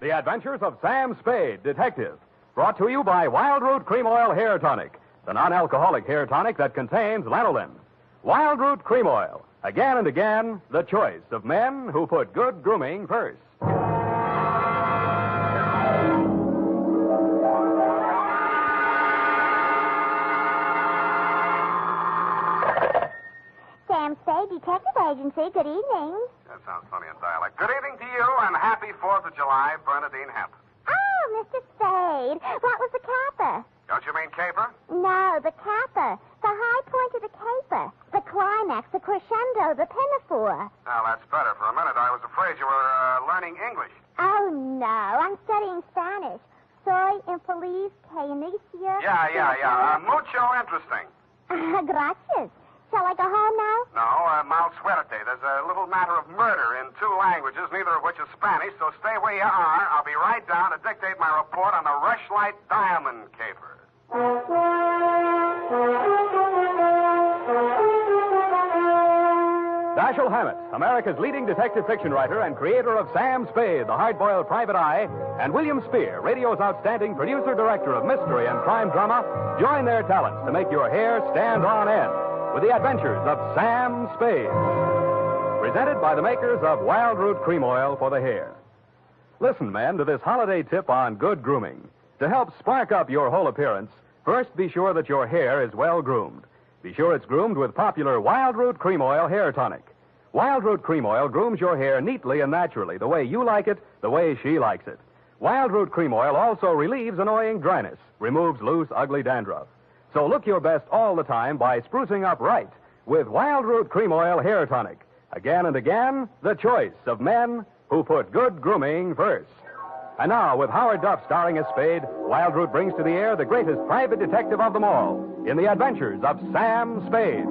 The Adventures of Sam Spade, Detective. Brought to you by Wild Root Cream Oil Hair Tonic, the non-alcoholic hair tonic that contains lanolin. Wild Root Cream Oil. Again and again, the choice of men who put good grooming first. Sam Spade, Detective Agency. Good evening. That sounds funny in dialect. Good evening to you, and happy 4th of July, Bernadine Hemp. Oh, Mr. Spade. What was the caper? Don't you mean caper? No, the caper. The high point of the caper. The climax, the crescendo, the pinafore. Now, that's better. For a minute, I was afraid you were learning English. Oh, no. I'm studying Spanish. Soy infeliz que inicia... Yeah. Mucho interesting. Gracias. Shall I go home now? No, mal suerte. There's a little matter of murder in 2 languages, neither of which is Spanish, so stay where you are. I'll be right down to dictate my report on the Rushlite diamond caper. Dashiell Hammett, America's leading detective fiction writer and creator of Sam Spade, the hard-boiled private eye, and William Spear, radio's outstanding producer-director of mystery and crime drama, join their talents to make your hair stand on end with the adventures of Sam Spade. Presented by the makers of Wild Root Cream Oil for the hair. Listen, men, to this holiday tip on good grooming. To help spark up your whole appearance, first be sure that your hair is well groomed. Be sure it's groomed with popular Wild Root Cream Oil Hair Tonic. Wild Root Cream Oil grooms your hair neatly and naturally, the way you like it, the way she likes it. Wild Root Cream Oil also relieves annoying dryness, removes loose, ugly dandruff. So look your best all the time by sprucing up right with Wild Root Cream Oil Hair Tonic. Again and again, the choice of men who put good grooming first. And now, with Howard Duff starring as Spade, Wild Root brings to the air the greatest private detective of them all in the adventures of Sam Spade.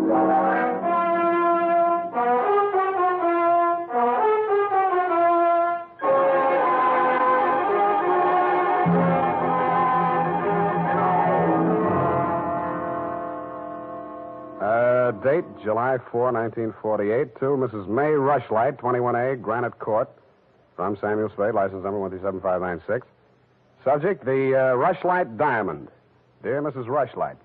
Date, July 4, 1948, to Mrs. May Rushlite, 21A, Granite Court. From Samuel Spade, license number 137596. Subject, the Rushlite Diamond. Dear Mrs. Rushlite,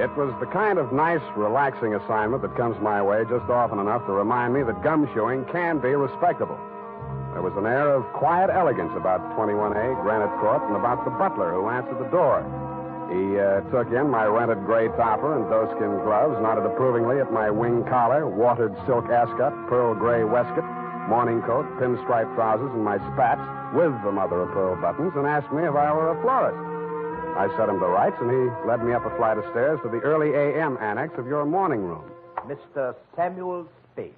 it was the kind of nice, relaxing assignment that comes my way just often enough to remind me that gum-shoeing can be respectable. There was an air of quiet elegance about 21A, Granite Court, and about the butler who answered the door. He took in my rented gray topper and doeskin gloves, nodded approvingly at my wing collar, watered silk ascot, pearl gray waistcoat, morning coat, pinstripe trousers, and my spats with the mother of pearl buttons, and asked me if I were a florist. I set him to rights, and he led me up a flight of stairs to the early A.M. annex of your morning room. Mr. Samuel Spade.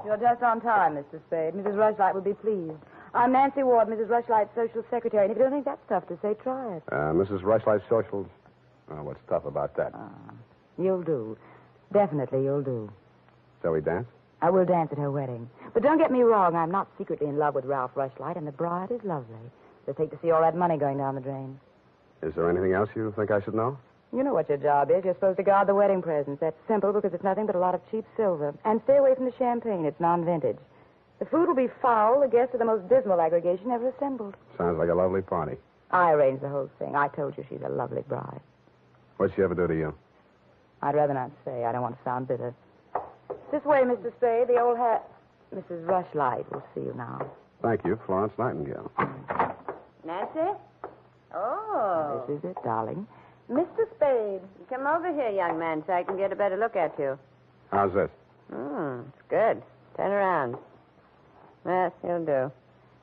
You're just on time, Mr. Spade. Mrs. Rushlite will be pleased. I'm Nancy Ward, Mrs. Rushlite's social secretary, and if you don't think that's tough to say, try it. Mrs. Rushlite's socials? What's tough about that? You'll do. Definitely you'll do. Shall we dance? I will dance at her wedding. But don't get me wrong, I'm not secretly in love with Ralph Rushlite, and the bride is lovely. Just hate to see all that money going down the drain. Is there anything else you think I should know? You know what your job is. You're supposed to guard the wedding presents. That's simple because it's nothing but a lot of cheap silver. And stay away from the champagne. It's non-vintage. The food will be foul. The guests are the most dismal aggregation ever assembled. Sounds like a lovely party. I arranged the whole thing. I told you she's a lovely bride. What'd she ever do to you? I'd rather not say. I don't want to sound bitter. This way, Mr. Spade. The old hat. Mrs. Rushlite will see you now. Thank you, Florence Nightingale. Nancy? Oh. This is it, darling. Mr. Spade. Come over here, young man, so I can get a better look at you. How's this? It's good. Turn around. Yes, you'll do.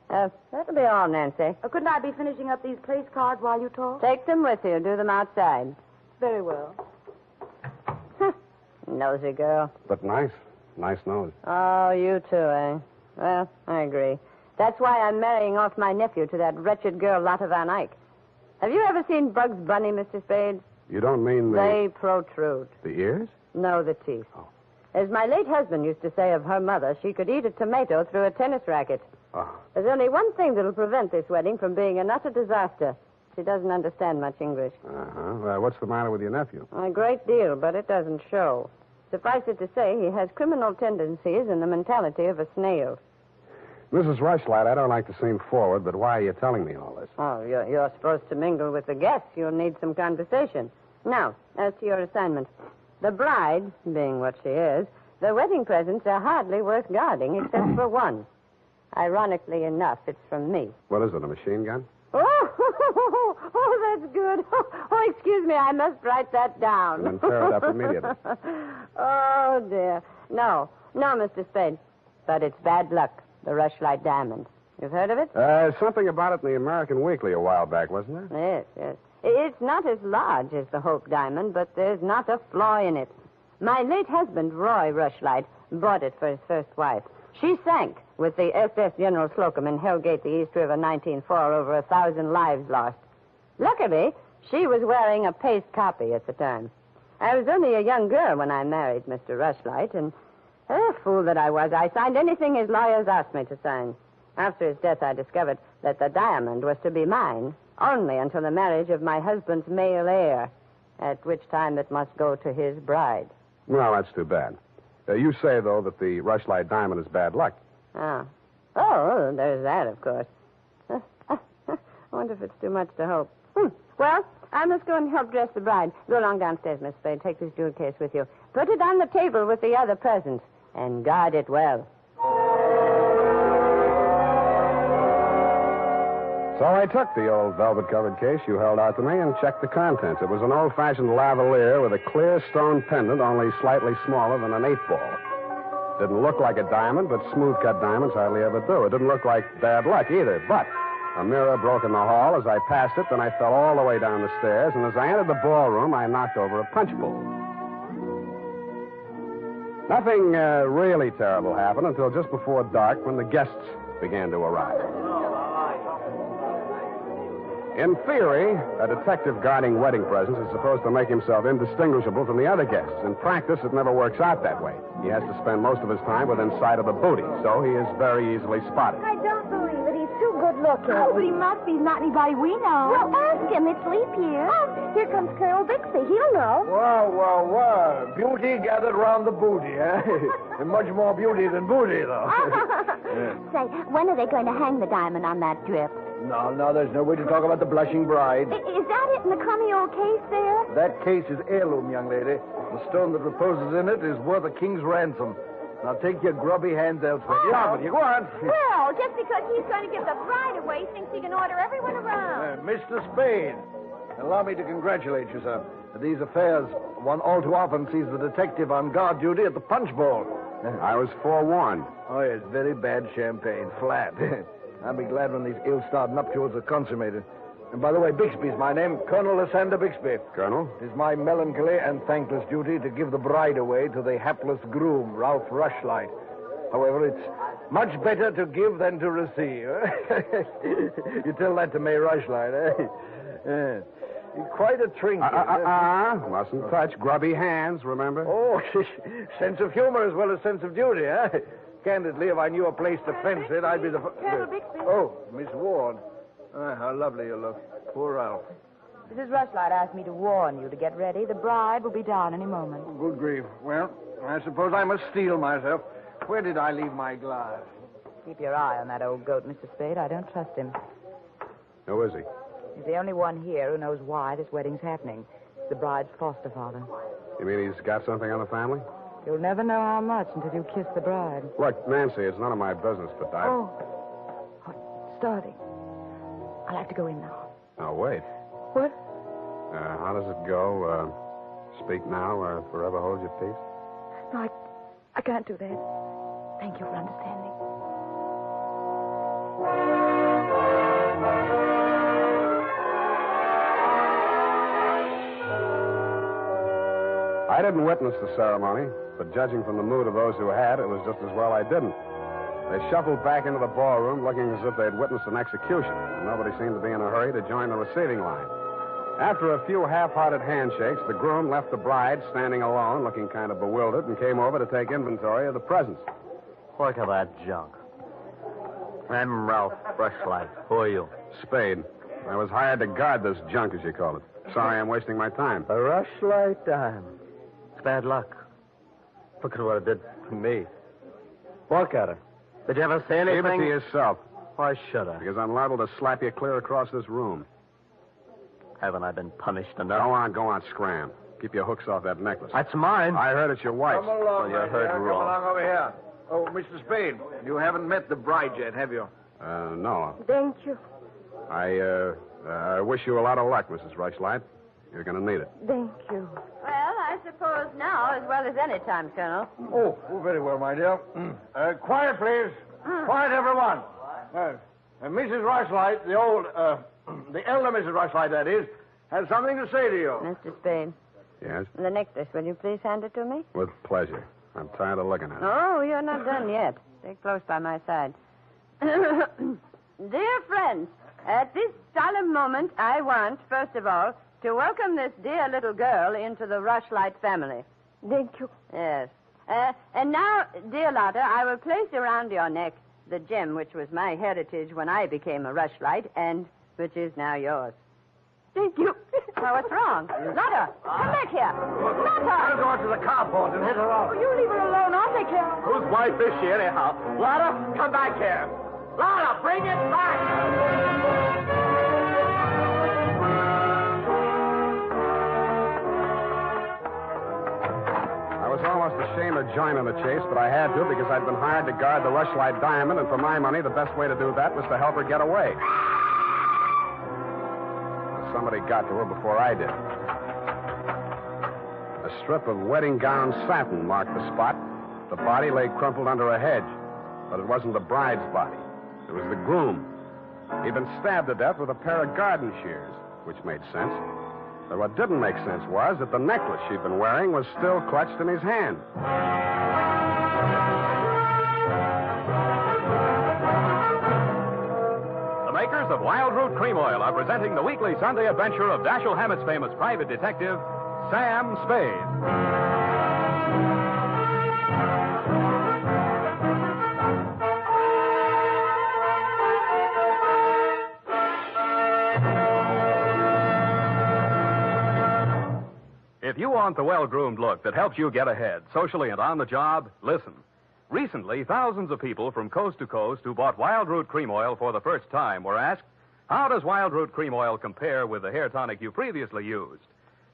That'll be all, Nancy. Couldn't I be finishing up these place cards while you talk? Take them with you. Do them outside. Very well. Nosy girl. But nice. Nice nose. Oh, you too, eh? Well, I agree. That's why I'm marrying off my nephew to that wretched girl, Lotta Van Eyck. Have you ever seen Bugs Bunny, Mr. Spade? You don't mean the... They protrude. The ears? No, the teeth. Oh. As my late husband used to say of her mother, she could eat a tomato through a tennis racket. Oh. There's only one thing that'll prevent this wedding from being an utter disaster. She doesn't understand much English. Uh-huh. What's the matter with your nephew? A great deal, but it doesn't show. Suffice it to say, he has criminal tendencies and the mentality of a snail. Mrs. Rushlite, I don't like to seem forward, but why are you telling me all this? Oh, you're supposed to mingle with the guests. You'll need some conversation. Now, as to your assignment. The bride, being what she is, the wedding presents are hardly worth guarding, except for one. Ironically enough, it's from me. What is it, a machine gun? Oh, that's good. Oh, excuse me, I must write that down. And then tear it up immediately. Oh, dear. No, Mr. Spade. But it's bad luck, the Rushlite diamond. You've heard of it? Something about it in the American Weekly a while back, wasn't there? Yes. It's not as large as the Hope diamond, but there's not a flaw in it. My late husband, Roy Rushlite, bought it for his first wife. She sank with the SS General Slocum in Hellgate, the East River, 1904, over 1,000 lives lost. Luckily, she was wearing a paste copy at the time. I was only a young girl when I married Mr. Rushlite, and fool that I was, I signed anything his lawyers asked me to sign. After his death, I discovered that the diamond was to be mine, only until the marriage of my husband's male heir, at which time it must go to his bride. Well, that's too bad. You say, though, that the Rushlite diamond is bad luck. Oh, there's that, of course. I wonder if it's too much to hope. Well, I must go and help dress the bride. Go along downstairs, Miss Spade. Take this jewel case with you. Put it on the table with the other presents, and guard it well. So I took the old velvet-covered case you held out to me and checked the contents. It was an old-fashioned lavalier with a clear stone pendant only slightly smaller than an 8-ball. Didn't look like a diamond, but smooth-cut diamonds hardly ever do. It didn't look like bad luck either, but a mirror broke in the hall as I passed it, then I fell all the way down the stairs, and as I entered the ballroom, I knocked over a punch bowl. Nothing really terrible happened until just before dark when the guests began to arrive. In theory, a detective guarding wedding presents is supposed to make himself indistinguishable from the other guests. In practice, it never works out that way. He has to spend most of his time within sight of the booty, so he is very easily spotted. I don't believe it. He's too good looking. Oh, but he must be. He's not anybody we know. Well, ask him. It's leap year. Oh, here comes Colonel Bixby. He'll know. Well. Beauty gathered round the booty, eh? And much more beauty than booty, though. Say, when are they going to hang the diamond on that drip? No, there's no way to talk about the blushing bride. Is that it in the crummy old case there? That case is heirloom, young lady. The stone that reposes in it is worth a king's ransom. Now take your grubby hands elsewhere. Yeah, but you go on. Well, just because he's going to give the bride away, thinks he can order everyone around. Mr. Spade, allow me to congratulate you, sir. These affairs, one all too often sees the detective on guard duty at the punch bowl. I was forewarned. Oh, yes, very bad champagne, flat. I'll be glad when these ill-starred nuptials are consummated. And by the way, Bixby's my name, Colonel Lysander Bixby. Colonel? It is my melancholy and thankless duty to give the bride away to the hapless groom, Ralph Rushlite. However, it's much better to give than to receive. You tell that to May Rushlite, eh? You're quite a trinket. Mustn't touch. Grubby hands, remember? Oh, sense of humor as well as sense of duty, eh? Candidly, if I knew a place to fence it, I'd be the... Colonel Bixby. Oh, Miss Ward. How lovely you look. Poor Ralph. Mrs. Rushlite asked me to warn you to get ready. The bride will be down any moment. Good grief. Well, I suppose I must steel myself. Where did I leave my glass? Keep your eye on that old goat, Mr. Spade. I don't trust him. Who is he? He's the only one here who knows why this wedding's happening. It's the bride's foster father. You mean he's got something on the family? You'll never know how much until you kiss the bride. Look, Nancy, it's none of my business, but I... Oh, it's starting. I'll have to go in now. Oh, wait. What? How does it go? Speak now or forever hold your peace? No, I can't do that. Thank you for understanding. I didn't witness the ceremony, but judging from the mood of those who had, it was just as well I didn't. They shuffled back into the ballroom looking as if they'd witnessed an execution, and nobody seemed to be in a hurry to join the receiving line. After a few half-hearted handshakes, the groom left the bride standing alone, looking kind of bewildered, and came over to take inventory of the presents. Look at that junk. I'm Ralph Rushlite. Who are you? Spade. I was hired to guard this junk, as you call it. Sorry I'm wasting my time. A Rushlite diamond. It's bad luck. Look at what it did to me. Walk at her. Did you ever say anything? Keep it to yourself, Why should I? because I'm liable to slap you clear across this room. Haven't I been punished enough? Go on, scram. Keep your hooks off that necklace. That's mine. I heard it's your wife's. Come along, you my heard dear. wrong. Come along over here. Oh, Mr. Spade, you haven't met the bride yet, have you? No. Thank you. I wish you a lot of luck, Mrs. Rushlite. You're going to need it. Thank you. Well, I suppose now, as well as any time, Colonel. Oh, very well, my dear. Quiet, please. Quiet, everyone. Mrs. Rushlite, the elder Mrs. Rushlite, that is, has something to say to you. Mr. Spade, Yes? the necklace, will you please hand it to me? With pleasure. I'm tired of looking at it. Oh, you're not done yet. Stay close by my side. Dear friends, at this solemn moment, I want, first of all, to welcome this dear little girl into the Rushlite family. Thank you. Yes. And now, dear Lotta, I will place around your neck the gem which was my heritage when I became a Rushlite and which is now yours. Thank you. Oh, what's wrong? Lotta, come back here. I'll Lotta! go out to the carport and hit her off. You leave her alone. I'll take care of her. Whose wife is she, anyhow? Lotta, come back here. Lotta, bring it back. I was almost ashamed of joining the chase, but I had to because I'd been hired to guard the Rushlite diamond, and for my money, the best way to do that was to help her get away. Somebody got to her before I did. A strip of wedding gown satin marked the spot. The body lay crumpled under a hedge, but it wasn't the bride's body. It was the groom. He'd been stabbed to death with a pair of garden shears, which made sense. But what didn't make sense was that the necklace she'd been wearing was still clutched in his hand. The makers of Wild Root Cream Oil are presenting the weekly Sunday adventure of Dashiell Hammett's famous private detective, Sam Spade. If you want the well-groomed look that helps you get ahead, socially and on the job, listen. Recently, thousands of people from coast to coast who bought Wild Root Cream Oil for the first time were asked, how does Wild Root Cream Oil compare with the hair tonic you previously used?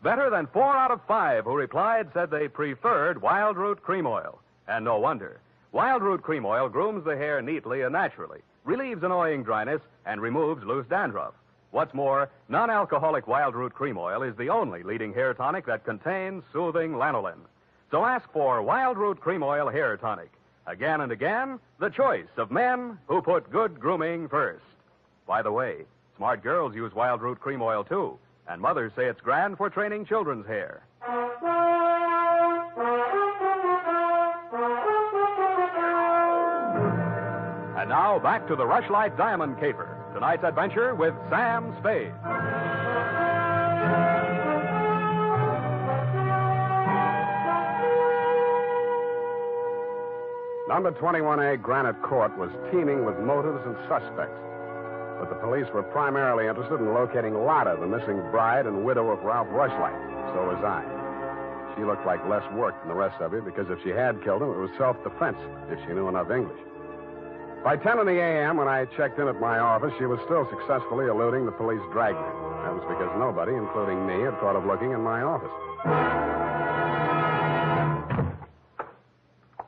Better than 4 out of 5 who replied said they preferred Wild Root Cream Oil. And no wonder. Wild Root Cream Oil grooms the hair neatly and naturally, relieves annoying dryness, and removes loose dandruff. What's more, non-alcoholic Wild Root Cream Oil is the only leading hair tonic that contains soothing lanolin. So ask for Wild Root Cream Oil Hair Tonic. Again and again, the choice of men who put good grooming first. By the way, smart girls use Wild Root Cream Oil, too, and mothers say it's grand for training children's hair. And now, back to the Rushlite Diamond Caper. Tonight's adventure with Sam Spade. Number 21A Granite Court was teeming with motives and suspects. But the police were primarily interested in locating Lotta, the missing bride and widow of Ralph Rushlite. So was I. She looked like less work than the rest of you because if she had killed him, it was self-defense, if she knew enough English. By 10 in the a.m., when I checked in at my office, she was still successfully eluding the police dragnet. That was because nobody, including me, had thought of looking in my office.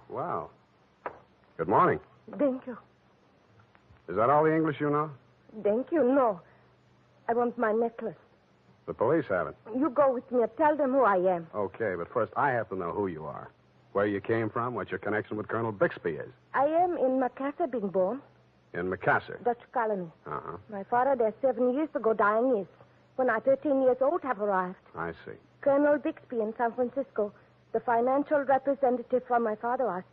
Wow. Good morning. Thank you. Is that all the English you know? Thank you. No. I want my necklace. The police have it. You go with me and tell them who I am. Okay, but first I have to know who you are. Where you came from, what your connection with Colonel Bixby is. I am in Macassar being born, In Macassar. Dutch colony. Uh-huh. My father there 7 years ago dying is. When I 13 years old have arrived. I see. Colonel Bixby in San Francisco, the financial representative from my father was.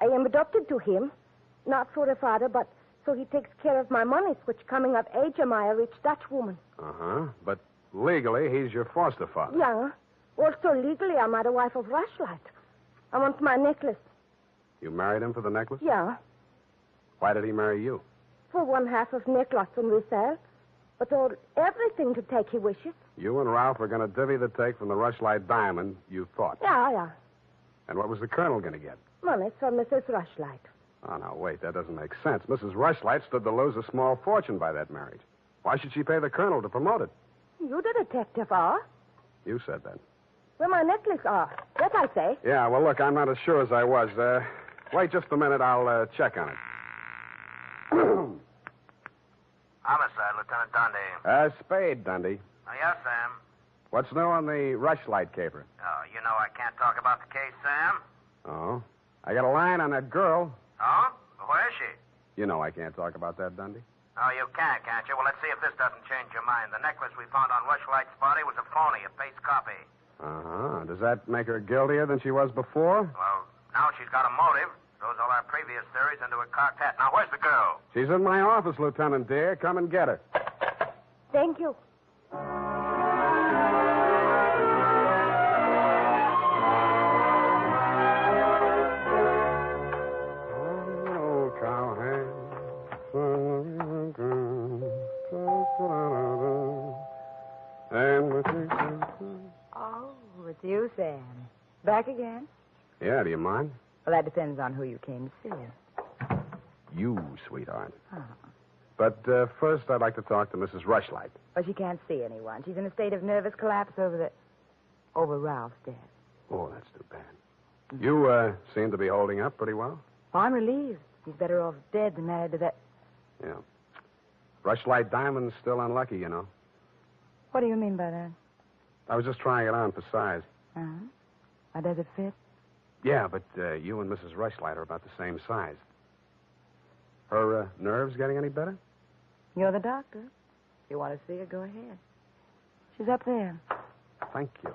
I am adopted to him, not for a father, but so he takes care of my monies, which coming of age am I a rich Dutch woman. Uh-huh. But legally, he's your foster father. Yeah. Also legally, I'm the wife of Rushlite. I want my necklace. You married him for the necklace? Yeah. Why did he marry you? For 1/2 of necklace when we sell. But all everything to take he wishes. You and Ralph were going to divvy the take from the Rushlite diamond, you thought. Yeah. And what was the colonel going to get? Money from Mrs. Rushlite. Oh, no, wait. That doesn't make sense. Mrs. Rushlite stood to lose a small fortune by that marriage. Why should she pay the colonel to promote it? You the detective are. You said that. Where my necklace are. That I say. Yeah, well, look, I'm not as sure as I was. Wait just a minute. I'll check on it. Homicide, Lieutenant Dundee. Spade, Dundee. Oh, yes, Sam. What's new on the Rushlite caper? Oh, you know I can't talk about the case, Sam. Oh. I got a line on that girl. Oh? Where is she? You know I can't talk about that, Dundee. Oh, you can, can't you? Well, let's see if this doesn't change your mind. The necklace we found on Rushlite's body was a phony, a paste copy. Uh-huh. Does that make her guiltier than she was before? Well, now she's got a motive. Throws all our previous theories into a cocked hat. Now, where's the girl? She's in my office, Lieutenant, dear. Come and get her. Thank you. Oh, it's you, Sam. Back again? Yeah, do you mind? Well, that depends on who you came to see. You, sweetheart. Oh. But first, I'd like to talk to Mrs. Rushlite. Well, she can't see anyone. She's in a state of nervous collapse over Ralph's death. Oh, that's too bad. You seem to be holding up pretty well. Oh, I'm relieved. He's better off dead than married to that. Yeah. Rushlite Diamond's still unlucky, you know. What do you mean by that? I was just trying it on for size. Uh-huh. How does it fit? Yeah, but you and Mrs. Rushlite are about the same size. Her nerves getting any better? You're the doctor. If you want to see her, go ahead. She's up there. Thank you.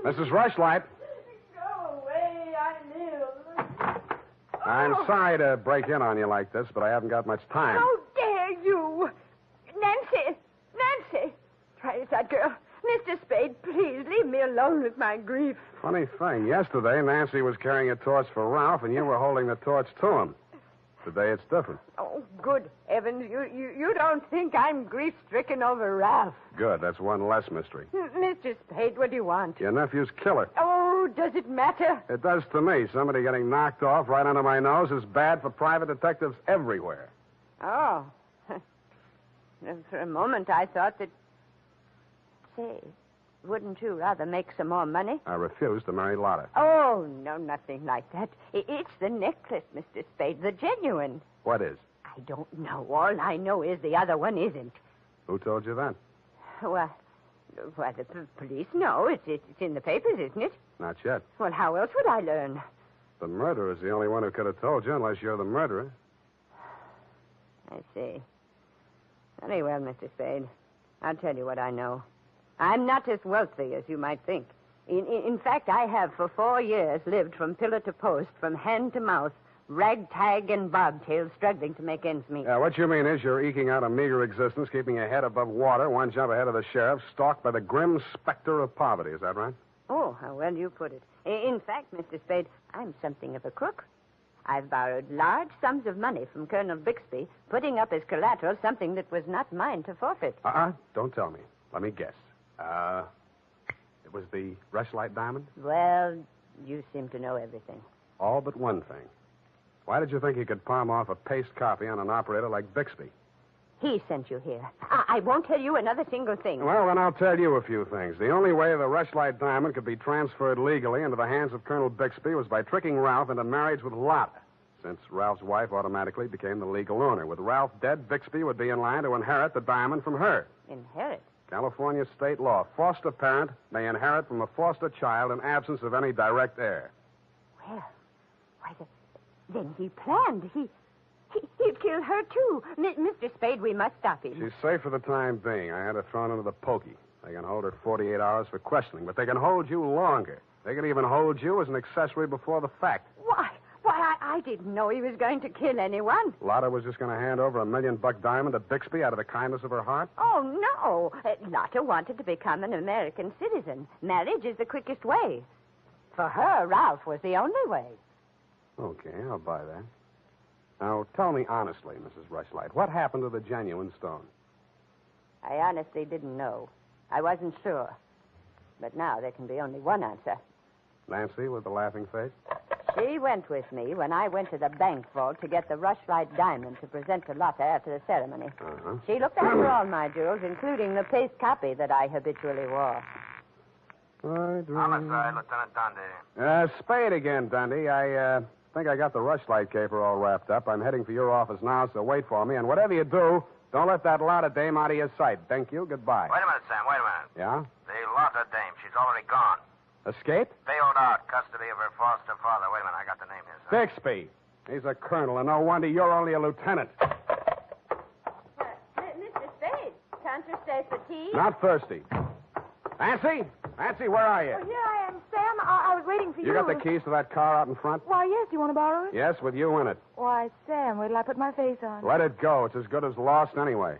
Mrs. Rushlite. Go away, I live. I'm sorry to break in on you like this, but I haven't got much time. How dare you? Nancy! Try that girl. Mr. Spade, please leave me alone with my grief. Funny thing. Yesterday, Nancy was carrying a torch for Ralph, and you were holding the torch to him. Today, it's different. Oh, good heavens. You don't think I'm grief-stricken over Ralph. Good. That's one less mystery. Mr. Spade, what do you want? Your nephew's killer. Oh, does it matter? It does to me. Somebody getting knocked off right under my nose is bad for private detectives everywhere. Oh. For a moment, I thought that... Say, wouldn't you rather make some more money? I refuse to marry Lotta. Oh, no, nothing like that. It's the necklace, Mr. Spade, the genuine. What is? I don't know. All I know is the other one isn't. Who told you that? Well, the police know. It's in the papers, isn't it? Not yet. Well, how else would I learn? The murderer's the only one who could have told you, unless you're the murderer. I see. Very well, Mr. Spade. I'll tell you what I know. I'm not as wealthy as you might think. In fact, I have for 4 years lived from pillar to post, from hand to mouth, ragtag and bobtail, struggling to make ends meet. What you mean is you're eking out a meager existence, keeping your head above water, one jump ahead of the sheriff, stalked by the grim specter of poverty. Is that right? Oh, how well you put it. In fact, Mr. Spade, I'm something of a crook. I've borrowed large sums of money from Colonel Bixby, putting up as collateral something that was not mine to forfeit. Don't tell me. Let me guess. It was the Rushlite diamond? Well, you seem to know everything. All but one thing. Why did you think you could palm off a paste copy on an operator like Bixby? He sent you here. I won't tell you another single thing. Well, then I'll tell you a few things. The only way the Rushlite diamond could be transferred legally into the hands of Colonel Bixby was by tricking Ralph into marriage with Lotta, since Ralph's wife automatically became the legal owner. With Ralph dead, Bixby would be in line to inherit the diamond from her. Inherit? California state law. Foster parent may inherit from a foster child in absence of any direct heir. Well, then he planned. He'd kill her, too. Mr. Spade, we must stop him. She's safe for the time being. I had her thrown into the pokey. They can hold her 48 hours for questioning, but they can hold you longer. They can even hold you as an accessory before the fact. Why, I didn't know he was going to kill anyone. Lotta was just going to hand over $1 million diamond to Bixby out of the kindness of her heart? Oh, no. Lotta wanted to become an American citizen. Marriage is the quickest way. For her, Ralph was the only way. Okay, I'll buy that. Now, tell me honestly, Mrs. Rushlite, what happened to the genuine stone? I honestly didn't know. I wasn't sure. But now there can be only one answer. Nancy with the laughing face? She went with me when I went to the bank vault to get the Rushlite diamond to present to Lotta after the ceremony. Uh-huh. She looked after all my jewels, including the paste copy that I habitually wore. Homicide, Lieutenant Dundee. Spade again, Dundee. I think I got the Rushlite caper all wrapped up. I'm heading for your office now, so wait for me. And whatever you do, don't let that Lotta dame out of your sight. Thank you. Goodbye. Wait a minute, Sam. Wait a minute. Yeah? The Lotta dame, she's already gone. Escape? Bailed out, custody of her foster father. Wait a minute, I got the name here, sir. Bixby. He's a colonel, and no wonder you're only a lieutenant. Mr. Spade, can't you stay for tea? Not thirsty. Nancy? Nancy, where are you? Oh, here I am, Sam. I was waiting for you. You got the keys to that car out in front? Why, yes. Do you want to borrow it? Yes, with you in it. Why, Sam, wait till I put my face on. Let it go. It's as good as lost anyway.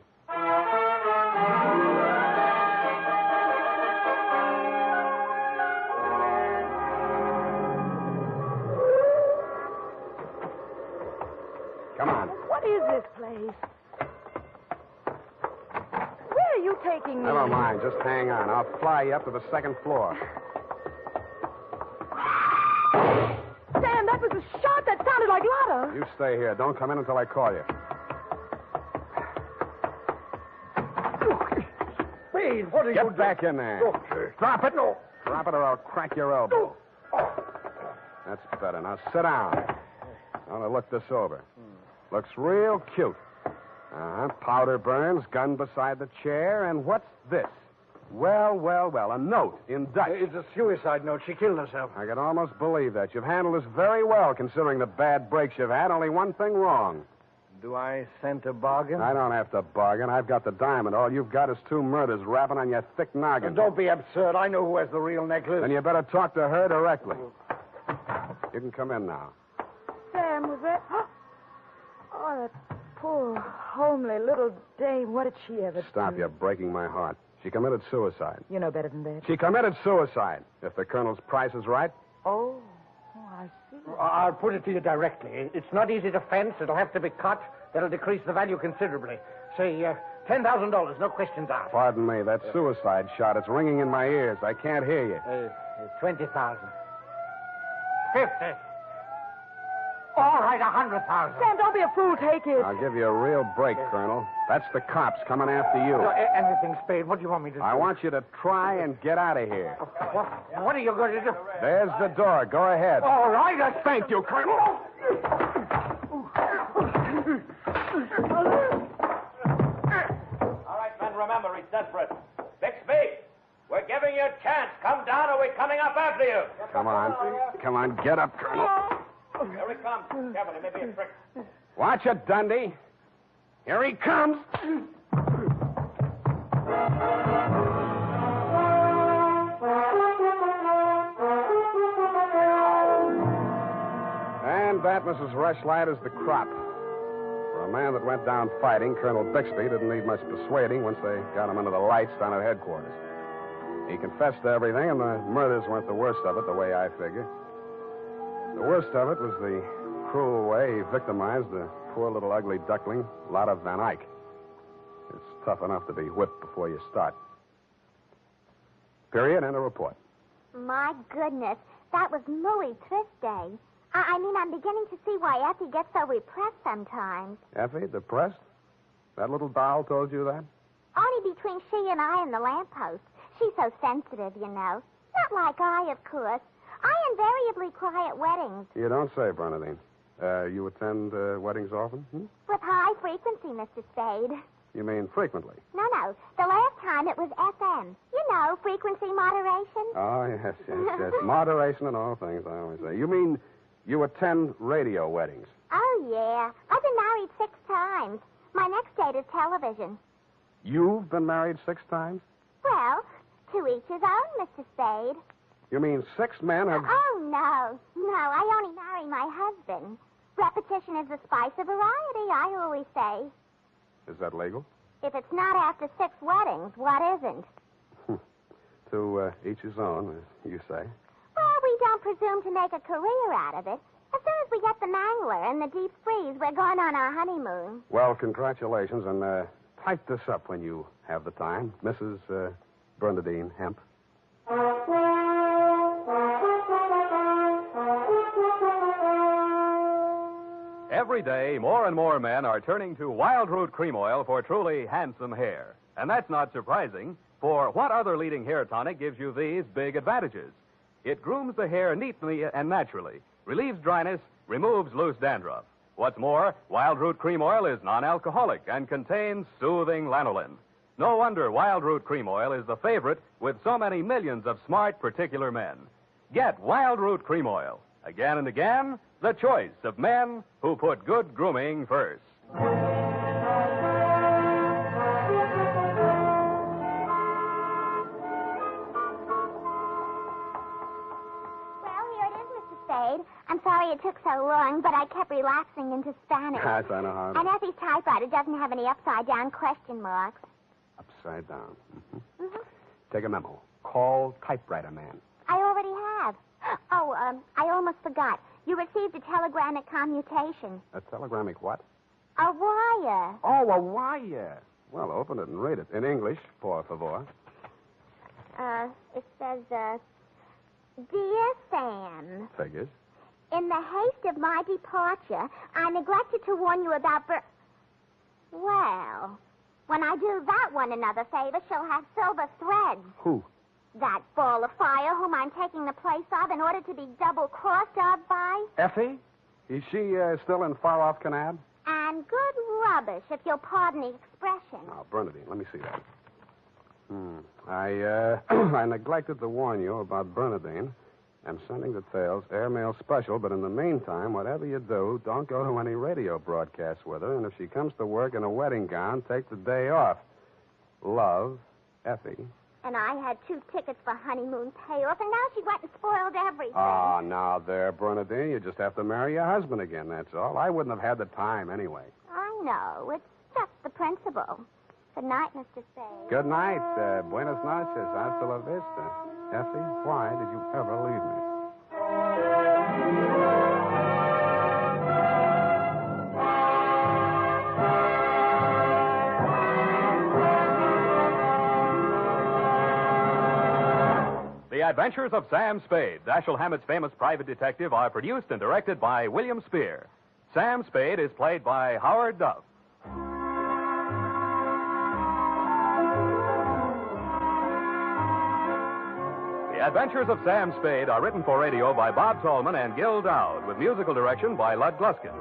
Come on. What is this place? Where are you taking me? Never mind. Just hang on. I'll fly you up to the second floor. Sam, that was a shot that sounded like Lotta. You stay here. Don't come in until I call you. Spade, what are you Get doing? back in there. Drop it. No. Drop it or I'll crack your elbow. That's better. Now sit down. I want to look this over. Looks real cute. Powder burns, gun beside the chair, and what's this? Well, a note in Dutch. It's a suicide note. She killed herself. I can almost believe that. You've handled this very well, considering the bad breaks you've had. Only one thing wrong. Do I scent a bargain? I don't have to bargain. I've got the diamond. All you've got is 2 murders rapping on your thick noggin. Don't be absurd. I know who has the real necklace. Then you better talk to her directly. You can come in now. Sam, was that... Oh, that poor, homely little dame. What did she ever Stop, do? you're breaking my heart. She committed suicide. You know better than that. She committed suicide. If the colonel's price is right. Oh, I see. I'll put it to you directly. It's not easy to fence. It'll have to be cut. That'll decrease the value considerably. Say, $10,000, no questions asked. Pardon me, that suicide shot, it's ringing in my ears. I can't hear you. 20,000. 50. All right, 100,000. Sam, don't be a fool. Take it. I'll give you a real break, Colonel. That's the cops coming after you. Anything, Spade. What do you want me to do? I want you to try and get out of here. What are you going to do? There's the door. Go ahead. All right. Thank you, Colonel. All right, men, remember, he's desperate. Bixby, we're giving you a chance. Come down or we're coming up after you. Come on. Come on, get up, Colonel. Here he comes. Kevin, it may be a trick. Watch it, Dundee. Here he comes. And that, Mrs. Rushlite, is the crop. For a man that went down fighting, Colonel Bixby didn't need much persuading once they got him under the lights down at headquarters. He confessed to everything, and the murders weren't the worst of it, the way I figure. The worst of it was the cruel way he victimized the poor little ugly duckling, Lotta Van Eyck. It's tough enough to be whipped before you start. Period, and a report. My goodness, that was Louis Trist Day. I mean, I'm beginning to see why Effie gets so repressed sometimes. Effie, depressed? That little doll told you that? Only between she and I and the lamppost. She's so sensitive, you know. Not like I, of course. I invariably cry at weddings. You don't say, Bernadine. You attend weddings often? With high frequency, Mr. Spade. You mean frequently? No. The last time it was FM. You know, frequency moderation. Oh, yes. Moderation in all things, I always say. You mean you attend radio weddings? Oh, yeah. I've been married 6 times. My next date is television. You've been married 6 times? Well, to each his own, Mr. Spade. You mean 6 men have... Oh, no. No, I only marry my husband. Repetition is the spice of variety, I always say. Is that legal? If it's not after 6 weddings, what isn't? To each his own, as you say. Well, we don't presume to make a career out of it. As soon as we get the mangler and the deep freeze, we're going on our honeymoon. Well, congratulations, and type this up when you have the time. Mrs. Bernadine Hemp. Every day, more and more men are turning to Wild Root Cream Oil for truly handsome hair. And that's not surprising, for what other leading hair tonic gives you these big advantages? It grooms the hair neatly and naturally, relieves dryness, removes loose dandruff. What's more, Wild Root Cream Oil is non-alcoholic and contains soothing lanolin. No wonder Wild Root Cream Oil is the favorite with so many millions of smart, particular men. Get Wild Root Cream Oil. Again and again, the choice of men who put good grooming first. Spade. I'm sorry it took so long, but I kept relapsing into Spanish. Yes, I know how. And Effie's typewriter doesn't have any upside-down question marks. Upside down. Take a memo. Call typewriter man. I already have. Oh, I almost forgot. You received a telegramic commutation. A telegramic what? A wire. Oh, a wire. Well, open it and read it. In English, por favor. It says, Dear Sam. Figures. In the haste of my departure, I neglected to warn you about Well, when I do that one another favor, she'll have silver threads. Who? That ball of fire whom I'm taking the place of in order to be double-crossed of by. Effie? Is she still in far-off Canab? And good rubbish, if you'll pardon the expression. Now, Bernadine, let me see that. I neglected to warn you about Bernadine. I'm sending details, airmail special, but in the meantime, whatever you do, don't go to any radio broadcasts with her, and if she comes to work in a wedding gown, take the day off. Love, Effie. And I had 2 tickets for honeymoon payoff, and now she went and spoiled everything. Oh, now there, Bernadine, you just have to marry your husband again, that's all. I wouldn't have had the time anyway. I know. It's just the principle. Good night, Mr. Spade. Good night. Buenas noches. Hasta la vista. Effie, why did you ever leave me? The Adventures of Sam Spade, Dashiell Hammett's famous private detective, are produced and directed by William Spear. Sam Spade is played by Howard Duff. The Adventures of Sam Spade are written for radio by Bob Tallman and Gil Dowd, with musical direction by Lud Gluskin.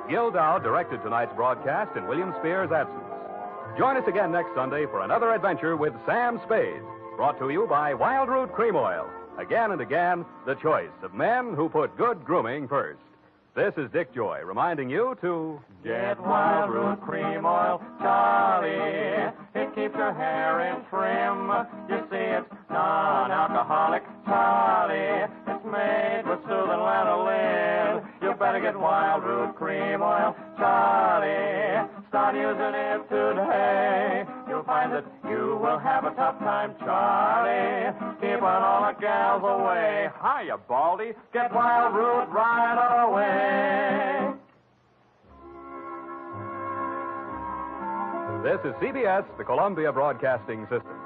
Gil Dowd directed tonight's broadcast in William Spear's absence. Join us again next Sunday for another adventure with Sam Spade, brought to you by Wild Root Cream Oil. Again and again, the choice of men who put good grooming first. This is Dick Joy reminding you to get Wild Root Cream Oil, Charlie. It keeps your hair in trim. You see, it's non-alcoholic, Charlie. It's made with soothing lanolin. You better get Wild Root Cream Oil, Charlie. Start using it today. You'll find that you will have a tough time, Charlie. Keep on all the gals away. Hiya, Baldy. Get Wild Root right away. This is CBS, the Columbia Broadcasting System.